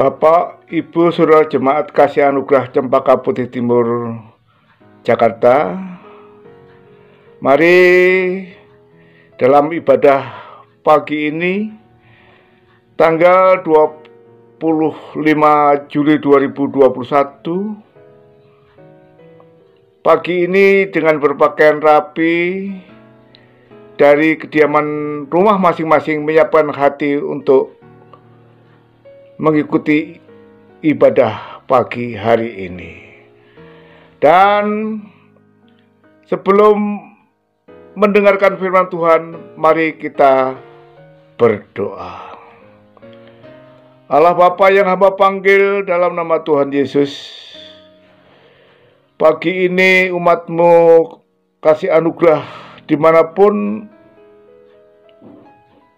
Bapak, Ibu, Saudara Jemaat Kasih Anugerah Cempaka Putih Timur, Jakarta, mari dalam ibadah pagi ini, tanggal 25 Juli 2021, pagi ini dengan berpakaian rapi dari kediaman rumah masing-masing menyiapkan hati untuk mengikuti ibadah pagi hari ini. Dan sebelum mendengarkan firman Tuhan, mari kita berdoa. Allah Bapa yang hamba panggil dalam nama Tuhan Yesus, pagi ini umat-Mu kasih anugerah dimanapun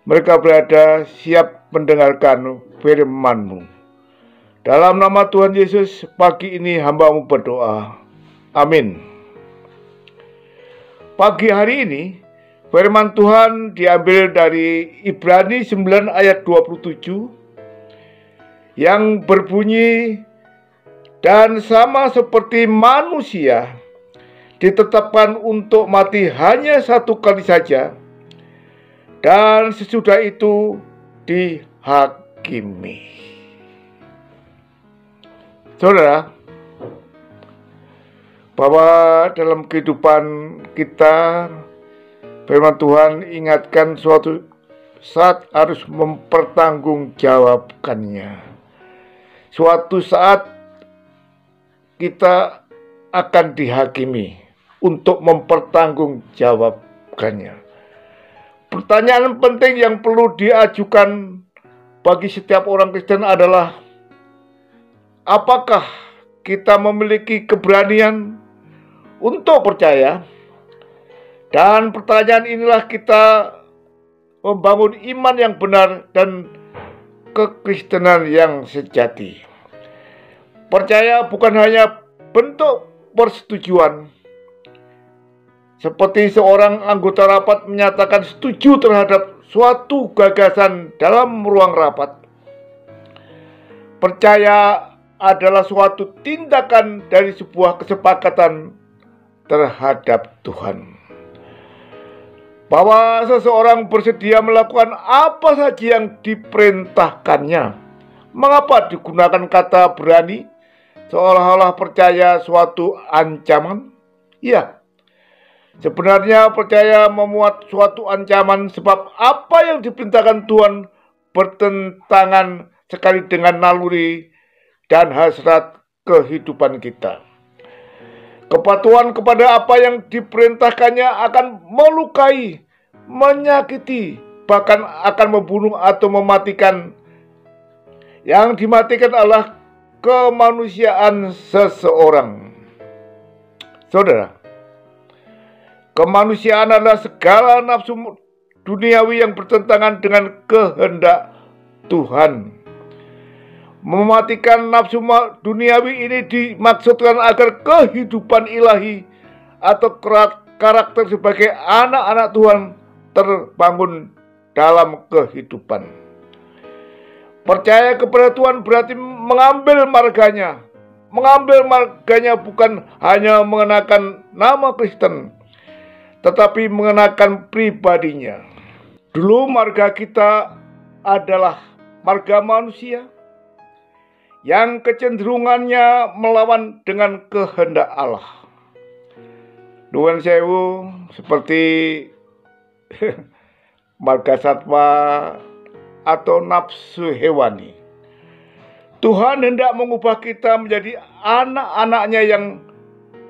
mereka berada, siap mendengarkan firman-Mu. Dalam nama Tuhan Yesus, pagi ini hamba-Mu berdoa. Amin. Pagi hari ini, firman Tuhan diambil dari Ibrani 9 ayat 27 yang berbunyi, dan sama seperti manusia ditetapkan untuk mati hanya satu kali saja, dan sesudah itu dihakimi. Saudara, bahwa dalam kehidupan kita, firman Tuhan ingatkan suatu saat harus mempertanggungjawabkannya. Suatu saat kita akan dihakimi untuk mempertanggungjawabkannya. Pertanyaan penting yang perlu diajukan bagi setiap orang Kristen adalah, apakah kita memiliki keberanian untuk percaya? Dan pertanyaan inilah kita membangun iman yang benar dan kekristenan yang sejati. Percaya bukan hanya bentuk persetujuan, seperti seorang anggota rapat menyatakan setuju terhadap suatu gagasan dalam ruang rapat. Percaya adalah suatu tindakan dari sebuah kesepakatan terhadap Tuhan. Bahwa seseorang bersedia melakukan apa saja yang diperintahkannya. Mengapa digunakan kata berani? Seolah-olah percaya suatu ancaman? Ya, sebenarnya percaya memuat suatu ancaman, sebab apa yang diperintahkan Tuhan bertentangan sekali dengan naluri dan hasrat kehidupan kita. Kepatuhan kepada apa yang diperintahkannya akan melukai, menyakiti, bahkan akan membunuh atau mematikan. Yang dimatikan adalah kemanusiaan seseorang. Saudara, kemanusiaan adalah segala nafsu duniawi yang bertentangan dengan kehendak Tuhan. Mematikan nafsu duniawi ini dimaksudkan agar kehidupan ilahi atau karakter sebagai anak-anak Tuhan terbangun dalam kehidupan. Percaya kepada Tuhan berarti mengambil marganya. Mengambil marganya bukan hanya mengenakan nama Kristen, tetapi mengenakan pribadinya. Dulu marga kita adalah marga manusia yang kecenderungannya melawan dengan kehendak Allah. Nuwun sewu, seperti marga satwa atau nafsu hewani. Tuhan hendak mengubah kita menjadi anak-anaknya yang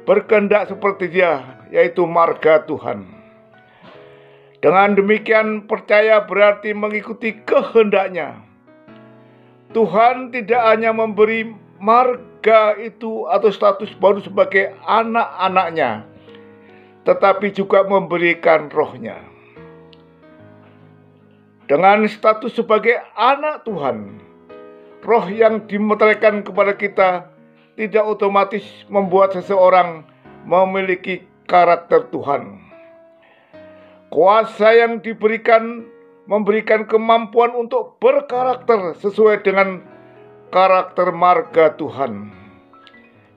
berkehendak seperti Dia, yaitu marga Tuhan. Dengan demikian, percaya berarti mengikuti kehendaknya. Tuhan tidak hanya memberi marga itu atau status baru sebagai anak-anaknya, tetapi juga memberikan rohnya. Dengan status sebagai anak Tuhan, roh yang dimeteraikan kepada kita tidak otomatis membuat seseorang memiliki karakter Tuhan. Kuasa yang diberikan memberikan kemampuan untuk berkarakter sesuai dengan karakter marga Tuhan.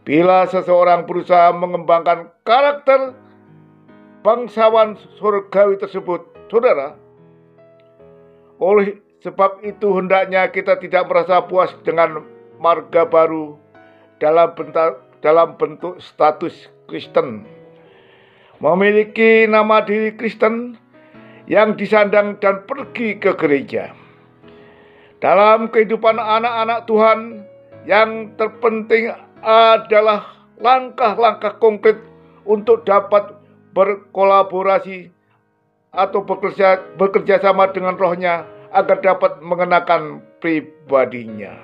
Bila seseorang berusaha mengembangkan karakter bangsawan surgawi tersebut, saudara, oleh sebab itu hendaknya kita tidak merasa puas dengan marga baru dalam bentuk status Kristen, memiliki nama diri Kristen yang disandang dan pergi ke gereja. Dalam kehidupan anak-anak Tuhan, yang terpenting adalah langkah-langkah konkret untuk dapat berkolaborasi atau bekerja sama dengan rohnya agar dapat mengenakan pribadinya.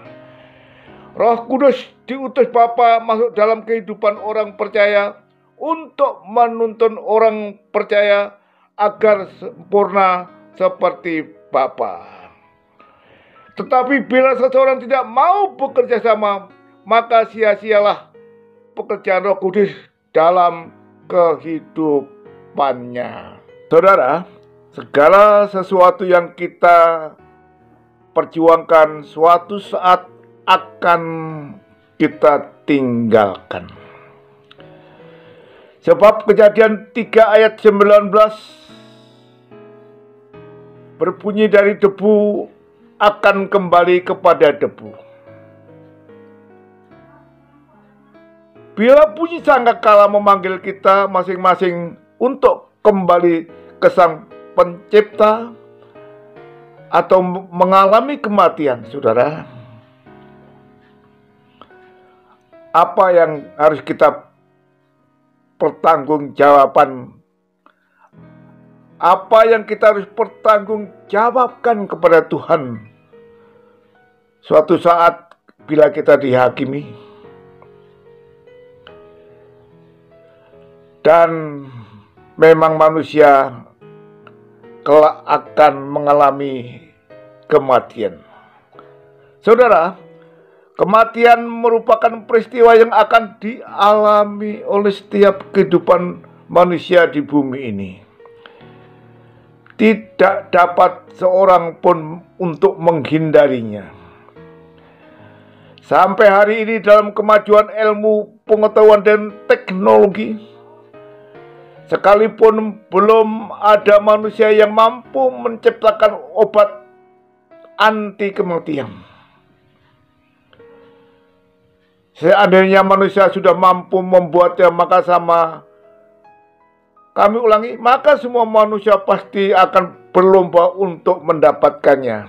Roh Kudus diutus Bapa masuk dalam kehidupan orang percaya untuk menuntun orang percaya agar sempurna seperti Bapa. Tetapi bila seseorang tidak mau bekerja sama, maka sia-sialah pekerjaan Roh Kudus dalam kehidupannya. Saudara, segala sesuatu yang kita perjuangkan suatu saat akan kita tinggalkan. Sebab Kejadian 3 ayat 19 berbunyi, dari debu akan kembali kepada debu. Bila bunyi sangkakala memanggil kita masing-masing untuk kembali ke Sang Pencipta atau mengalami kematian, saudara, apa yang harus kita pertanggungjawabkan? Apa yang kita harus pertanggungjawabkan kepada Tuhan suatu saat bila kita dihakimi? Dan memang manusia kelak akan mengalami kematian. Saudara, kematian merupakan peristiwa yang akan dialami oleh setiap kehidupan manusia di bumi ini. Tidak dapat seorang pun untuk menghindarinya. Sampai hari ini dalam kemajuan ilmu, pengetahuan, dan teknologi, sekalipun belum ada manusia yang mampu menciptakan obat anti kematian. Seandainya manusia sudah mampu membuatnya, maka maka semua manusia pasti akan berlomba untuk mendapatkannya.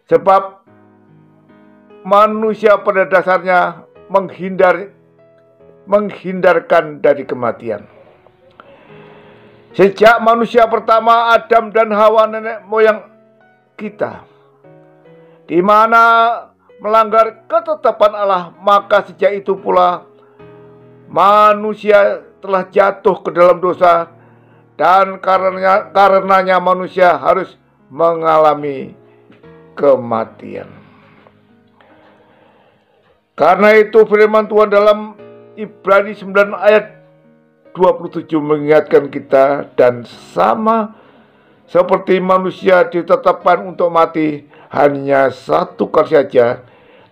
Sebab manusia pada dasarnya menghindarkan dari kematian. Sejak manusia pertama, Adam dan Hawa, nenek moyang kita, di mana melanggar ketetapan Allah, maka sejak itu pula manusia telah jatuh ke dalam dosa, dan karenanya manusia harus mengalami kematian. Karena itu firman Tuhan dalam Ibrani 9 ayat 27 mengingatkan kita, dan sama seperti manusia ditetapkan untuk mati hanya satu kali saja,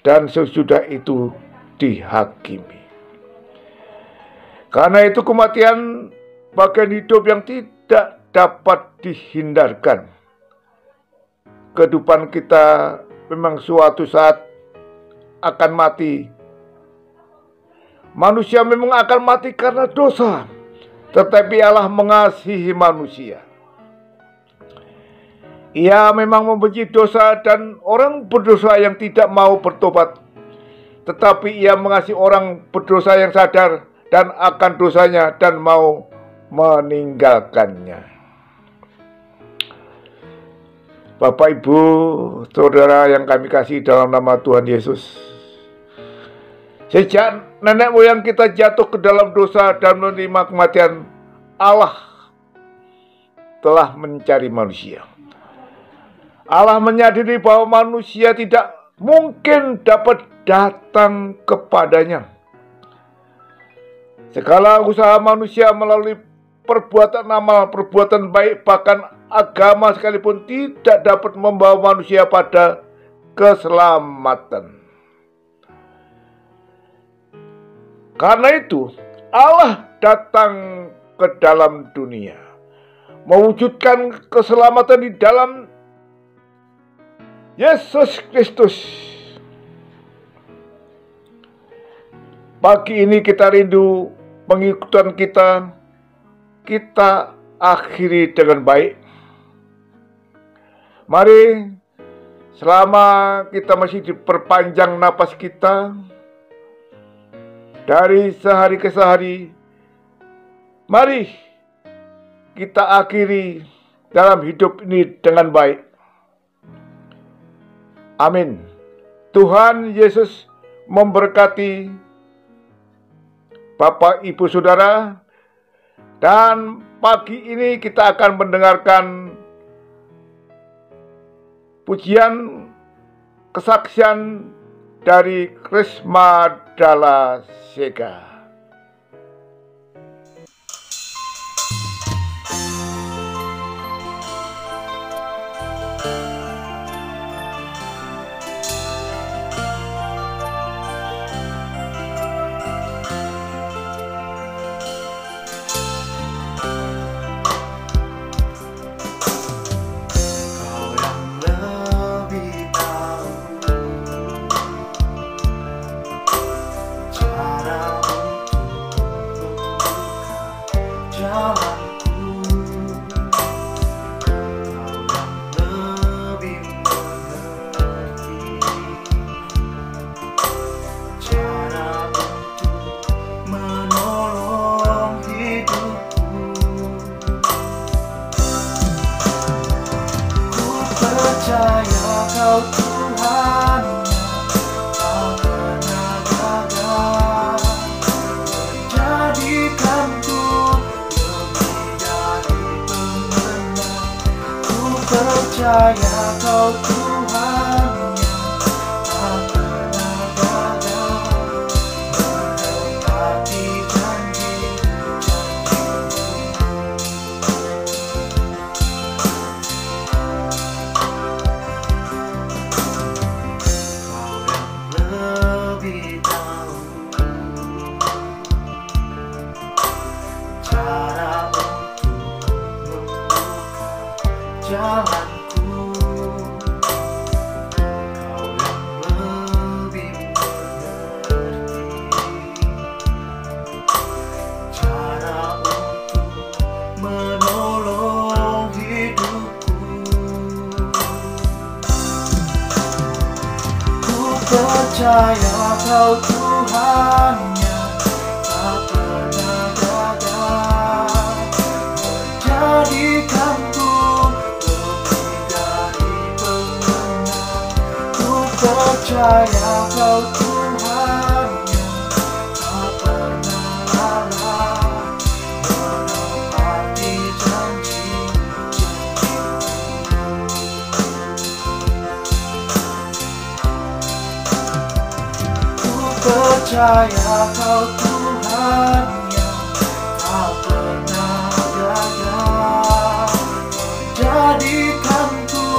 dan sesudah itu dihakimi. Karena itu kematian bagian hidup yang tidak dapat dihindarkan. Kehidupan kita memang suatu saat akan mati. Manusia memang akan mati karena dosa, tetapi Allah mengasihi manusia. Ia memang membenci dosa dan orang berdosa yang tidak mau bertobat, tetapi Ia mengasihi orang berdosa yang sadar dan akan dosanya dan mau meninggalkannya. Bapak, Ibu, Saudara yang kami kasih dalam nama Tuhan Yesus, sejak nenek moyang kita jatuh ke dalam dosa dan menerima kematian, Allah telah mencari manusia. Allah menyadari bahwa manusia tidak mungkin dapat datang kepadanya. Segala usaha manusia melalui perbuatan amal, perbuatan baik, bahkan agama sekalipun tidak dapat membawa manusia pada keselamatan. Karena itu, Allah datang ke dalam dunia, mewujudkan keselamatan di dalam Yesus Kristus. Pagi ini kita rindu pengikutan kita akhiri dengan baik. Mari, selama kita masih diperpanjang napas kita, dari sehari ke sehari, mari kita akhiri dalam hidup ini dengan baik. Amin. Tuhan Yesus memberkati Bapak, Ibu, Saudara. Dan pagi ini kita akan mendengarkan pujian kesaksian dari Krisma Dalla Sega. Percaya kau Tuhan yang tak pernah gagal, menepati jalanku, kau yang lebih mengerti cara untuk menolong hidupku. Ku percaya kau Tuhan yang tak pernah gagal, menjadikanku percaya kau Tuhan yang tak pernah lalai, menepati janji-janji-Mu. Ku percaya kau Tuhan yang tak pernah gagal, menjadikanku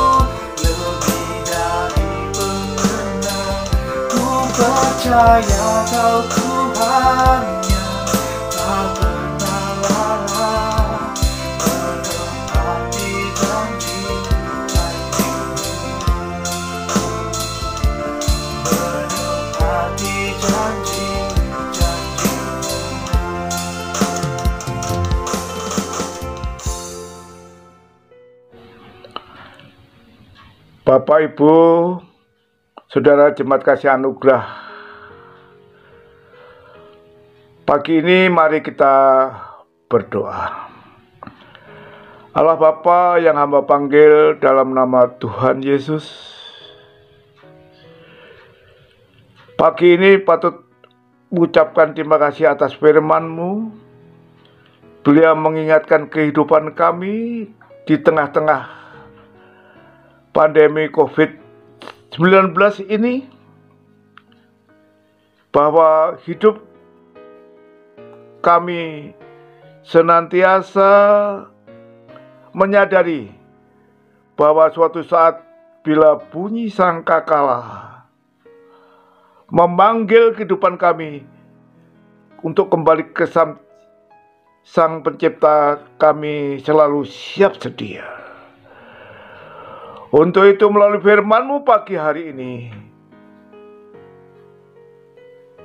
percaya kau Tuhan yang tak pernah lalai, menepati janji-janji-Mu, menepati janji-janji-Mu. Bapak, Ibu, Saudara Jemaat Kasih Anugerah, pagi ini mari kita berdoa. Allah Bapa yang hamba panggil dalam nama Tuhan Yesus, pagi ini patut mengucapkan terima kasih atas firman-Mu. Beliau mengingatkan kehidupan kami di tengah-tengah pandemi COVID-19 ini, bahwa hidup kami senantiasa menyadari bahwa suatu saat bila bunyi sangkakala memanggil kehidupan kami untuk kembali ke Sang Pencipta, kami selalu siap sedia. Untuk itu melalui firman-Mu pagi hari ini,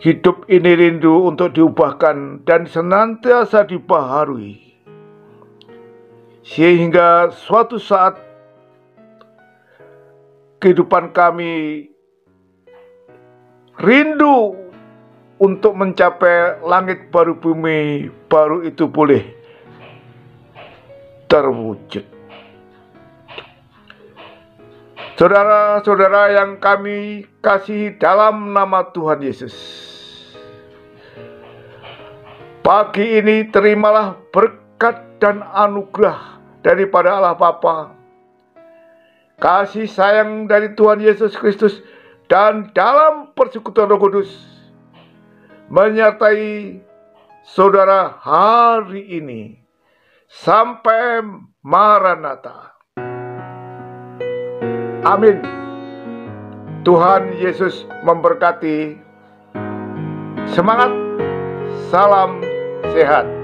hidup ini rindu untuk diubahkan dan senantiasa dibaharui, sehingga suatu saat kehidupan kami rindu untuk mencapai langit baru, bumi baru itu boleh terwujud. Saudara-saudara yang kami kasihi dalam nama Tuhan Yesus, pagi ini terimalah berkat dan anugerah daripada Allah Bapa, kasih sayang dari Tuhan Yesus Kristus, dan dalam persekutuan Roh Kudus menyertai saudara hari ini sampai Maranatha. Amin. Tuhan Yesus memberkati. Semangat, salam sehat.